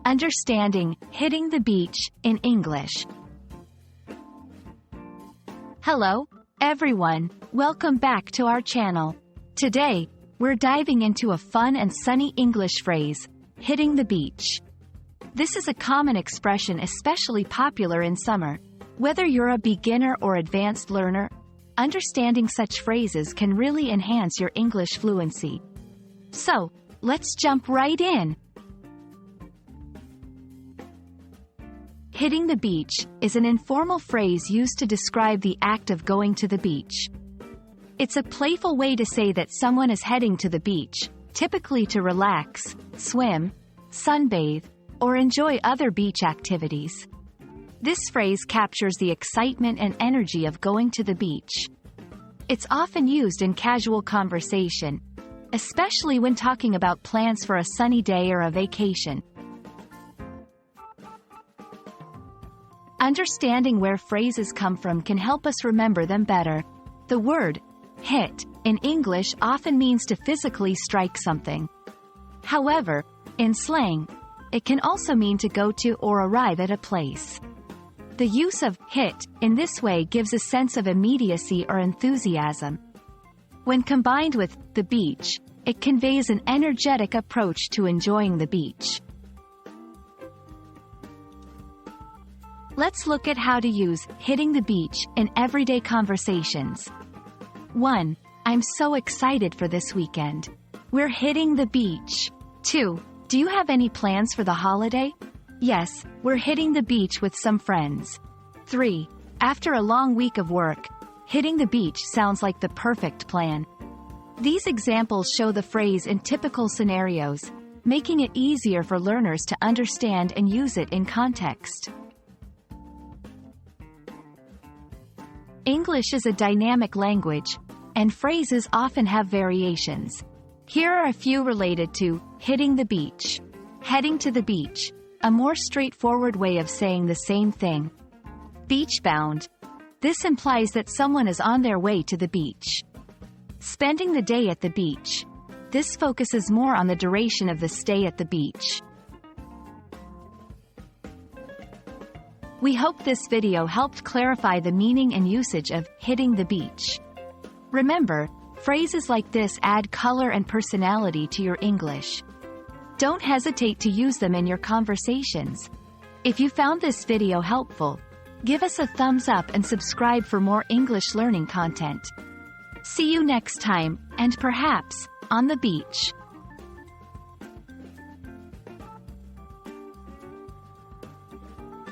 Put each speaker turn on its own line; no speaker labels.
Understanding hitting the beach in English. Hello, everyone. Welcome back to our channel. Today, we're diving into a fun and sunny English phrase, hitting the beach. This is a common expression especially popular in summer. Whether you're a beginner or advanced learner, understanding such phrases can really enhance your English fluency. So, let's jump right in. Hitting the beach is an informal phrase used to describe the act of going to the beach. It's a playful way to say that someone is heading to the beach, typically to relax, swim, sunbathe, or enjoy other beach activities. This phrase captures the excitement and energy of going to the beach. It's often used in casual conversation, especially when talking about plans for a sunny day or a vacation. Understanding where phrases come from can help us remember them better. The word hit in English often means to physically strike something. However, in slang, it can also mean to go to or arrive at a place. The use of hit in this way gives a sense of immediacy or enthusiasm. When combined with the beach, it conveys an energetic approach to enjoying the beach. Let's look at how to use hitting the beach in everyday conversations. 1. I'm so excited for this weekend. We're hitting the beach. 2. Do you have any plans for the holiday? Yes, we're hitting the beach with some friends. 3. After a long week of work, hitting the beach sounds like the perfect plan. These examples show the phrase in typical scenarios, making it easier for learners to understand and use it in context. English is a dynamic language, and phrases often have variations. Here are a few related to hitting the beach. Heading to the beach, a more straightforward way of saying the same thing. Beach-bound. This implies that someone is on their way to the beach. Spending the day at the beach. This focuses more on the duration of the stay at the beach. We hope this video helped clarify the meaning and usage of hitting the beach. Remember, phrases like this add color and personality to your English. Don't hesitate to use them in your conversations. If you found this video helpful, give us a thumbs up and subscribe for more English learning content. See you next time, and perhaps, on the beach.